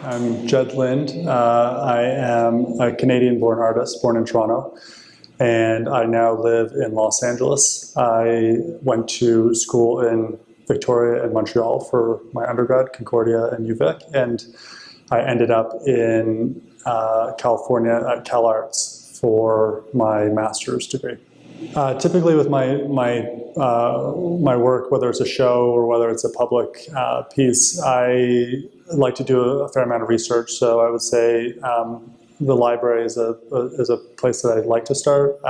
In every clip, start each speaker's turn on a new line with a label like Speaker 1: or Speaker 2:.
Speaker 1: I'm Jed Lind. I am a Canadian-born artist, born in Toronto, and I now live in Los Angeles. I went to school in Victoria and Montreal for my undergrad, Concordia and UVic, and I ended up in California at Cal Arts for my master's degree. Typically with my work, whether it's a show or whether it's a public piece, I like to do a fair amount of research. So I would say the library is a place that I'd like to start.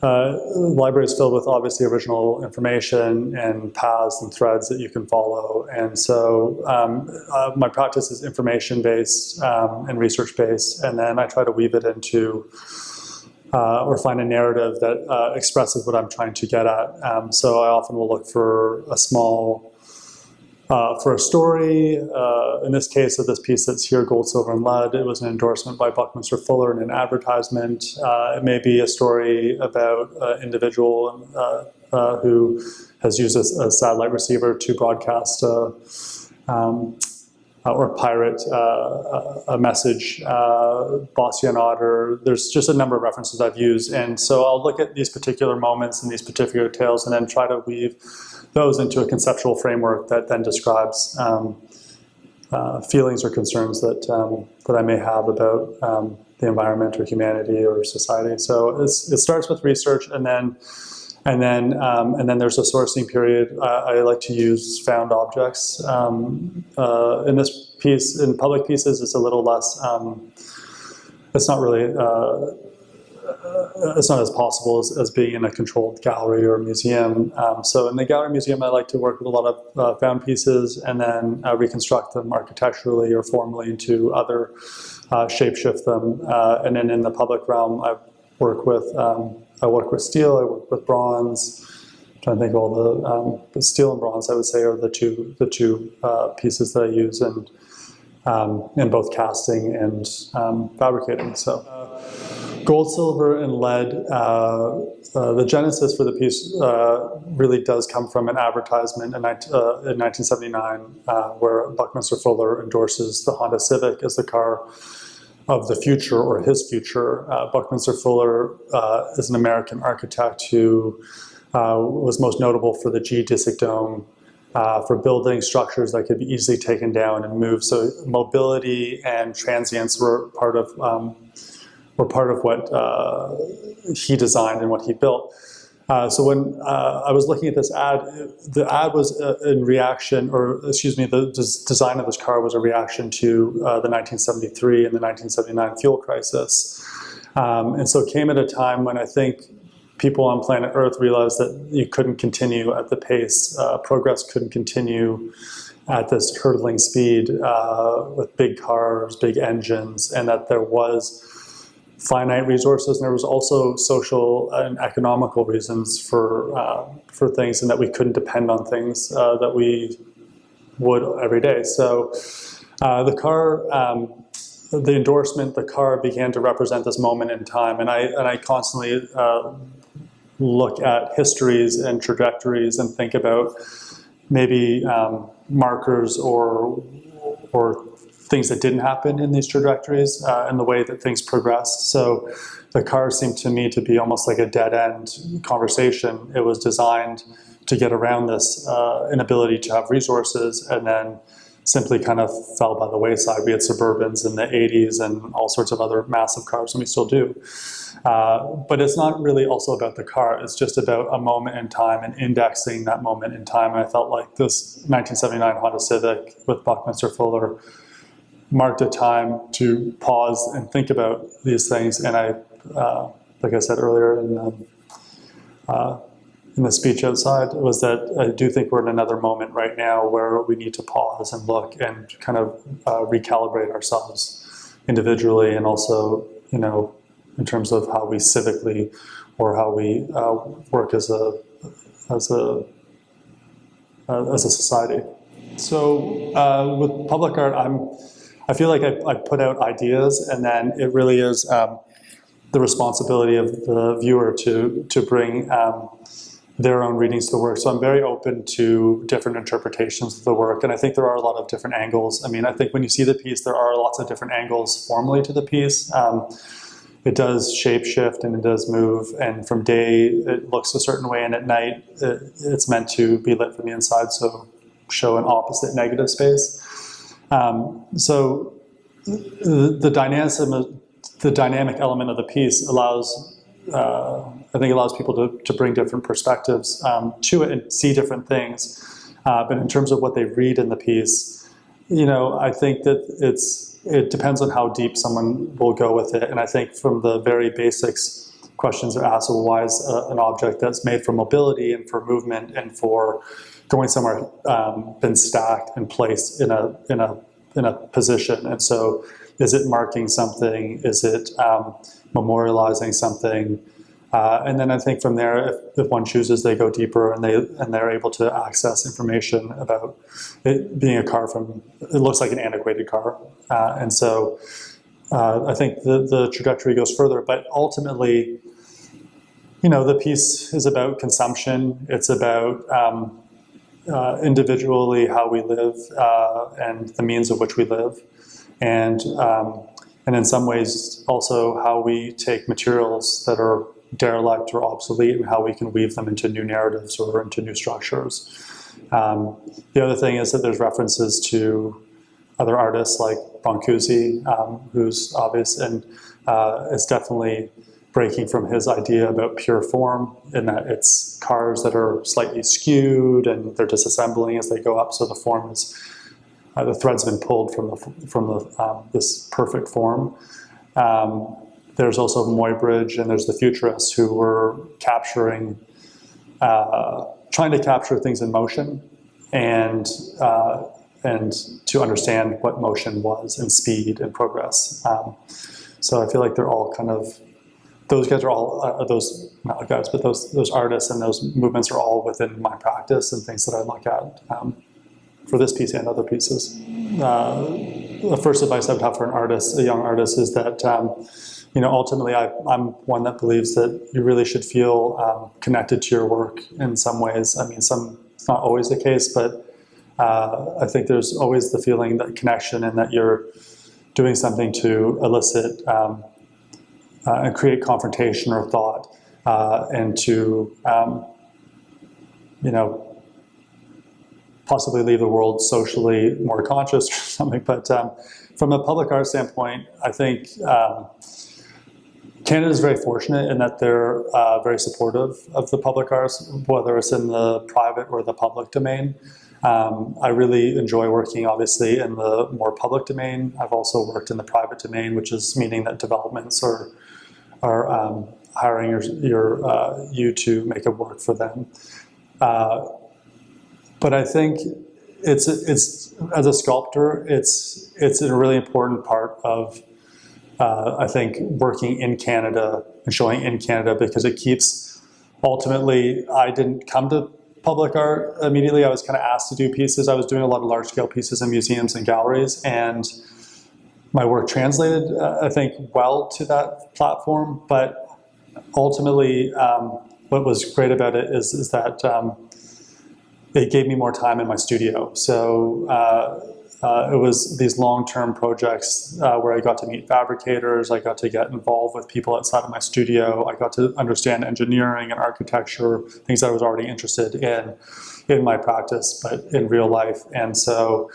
Speaker 1: The library is filled with obviously original information and paths and threads that you can follow. And so my practice is information-based and research-based, and then I try to weave it into or find a narrative that expresses what I'm trying to get at. So I often will look for a story. In this case of this piece that's here, Gold, Silver, and Lead, it was an endorsement by Buckminster Fuller in an advertisement. It may be a story about an individual who has used a satellite receiver to broadcast or pirate a message, Bossian Otter. There's just a number of references I've used. And so I'll look at these particular moments and these particular tales and then try to weave those into a conceptual framework that then describes feelings or concerns that I may have about the environment or humanity or society. So it starts with research, and then there's a sourcing period. I like to use found objects. In this piece, in public pieces, it's a little less. It's not really. It's not as possible as being in a controlled gallery or museum. So in the gallery museum, I like to work with a lot of found pieces and then reconstruct them architecturally or formally into other, shapeshift them. And then in the public realm, I work with steel, I work with bronze. I'm trying to think of all the steel and bronze, I would say, are the two pieces that I use in both casting and fabricating. So. Gold, silver, and lead. The genesis for the piece really does come from an advertisement in 1979 where Buckminster Fuller endorses the Honda Civic as the car of the future or his future. Buckminster Fuller is an American architect who was most notable for the geodesic dome, for building structures that could be easily taken down and moved. So mobility and transience were part of what he designed and what he built. So when I was looking at this ad, the ad was in reaction, or excuse me, the design of this car was a reaction to the 1973 and the 1979 fuel crisis. And so it came at a time when I think people on planet Earth realized that you couldn't continue at the pace, progress couldn't continue at this hurtling speed with big cars, big engines, and that there was finite resources, and there was also social and economical reasons for things, and that we couldn't depend on things that we would every day. So the car, the endorsement, the car began to represent this moment in time, and I constantly look at histories and trajectories and think about maybe markers or things that didn't happen in these trajectories and the way that things progressed. So the car seemed to me to be almost like a dead-end conversation. It was designed to get around this inability to have resources, and then simply kind of fell by the wayside. We had Suburbans in the 80s and all sorts of other massive cars, and we still do. But it's not really also about the car. It's just about a moment in time and indexing that moment in time. And I felt like this 1979 Honda Civic with Buckminster Fuller marked a time to pause and think about these things. And I, like I said earlier in the speech outside, was that I do think we're in another moment right now where we need to pause and look and kind of recalibrate ourselves individually, and also, you know, in terms of how we civically or how we work as a society. So with public art, I feel like I put out ideas, and then it really is the responsibility of the viewer to bring their own readings of the work. So I'm very open to different interpretations of the work. And I think there are a lot of different angles. I mean, I think when you see the piece, there are lots of different angles formally to the piece. It does shape shift and it does move. And from day, it looks a certain way. And at night, it's meant to be lit from the inside. So show an opposite negative space. So the dynamic element of the piece allows, I think, allows people to bring different perspectives to it and see different things. But in terms of what they read in the piece, I think that it depends on how deep someone will go with it. And I think from the very basics, questions are asked, well, why is an object that's made for mobility and for movement and for going somewhere been stacked and placed in a position? And so is it marking something? Is it memorializing something? And then I think from there, if one chooses, they go deeper and they're able to access information about it being a car it looks like an antiquated car. And so I think the trajectory goes further, but ultimately, the piece is about consumption. It's about individually how we live and the means of which we live. And in some ways also how we take materials that are derelict or obsolete and how we can weave them into new narratives or into new structures. The other thing is that there's references to other artists like Brancusi, who's obvious, and it's definitely breaking from his idea about pure form in that it's cars that are slightly skewed and they're disassembling as they go up, so the form is the thread's been pulled from this perfect form. There's also Muybridge, and there's the futurists who were trying to capture things in motion and to understand what motion was and speed and progress. So I feel like they're all kind of, those guys are all, not guys, but those artists and those movements are all within my practice and things that I look at for this piece and other pieces. The first advice I would have for an artist, a young artist, is that ultimately I'm one that believes that you really should feel connected to your work in some ways. I mean, it's not always the case, but I think there's always the feeling, that connection, and that you're doing something to elicit and create confrontation or thought, and to possibly leave the world socially more conscious or something. But from a public art standpoint, I think Canada is very fortunate in that they're very supportive of the public arts, whether it's in the private or the public domain. I really enjoy working, obviously, in the more public domain. I've also worked in the private domain, which is meaning that developments are hiring you to make a work for them. But I think it's as a sculptor, it's a really important part of I think working in Canada and showing in Canada, because it keeps, ultimately, I didn't come to public art immediately. I was kind of asked to do pieces. I was doing a lot of large scale pieces in museums and galleries, and my work translated, I think, well to that platform. But ultimately, what was great about it is that it gave me more time in my studio. So it was these long-term projects where I got to meet fabricators, I got to get involved with people outside of my studio, I got to understand engineering and architecture, things that I was already interested in my practice, but in real life. And so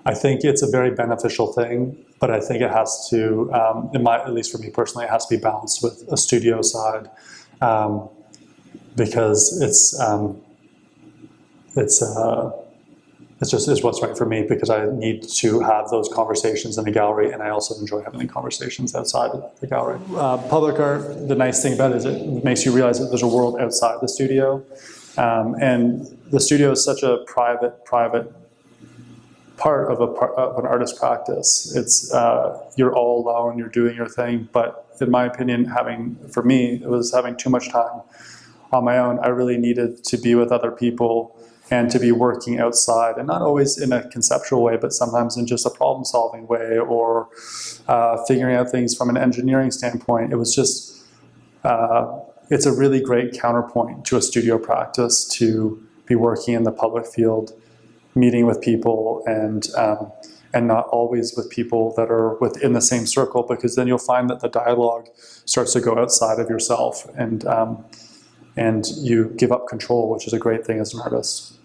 Speaker 1: I think it's a very beneficial thing, but I think it has to, at least for me personally, it has to be balanced with a studio side, because it's what's right for me, because I need to have those conversations in a gallery, and I also enjoy having the conversations outside of the gallery. Public art, the nice thing about it is it makes you realize that there's a world outside the studio, and the studio is such a private part of an artist's practice. It's you're all alone, you're doing your thing, but in my opinion, for me, it was having too much time on my own. I really needed to be with other people and to be working outside, and not always in a conceptual way, but sometimes in just a problem-solving way, or figuring out things from an engineering standpoint. It was just it's a really great counterpoint to a studio practice to be working in the public field, meeting with people, and not always with people that are within the same circle, because then you'll find that the dialogue starts to go outside of yourself, and you give up control, which is a great thing as an artist.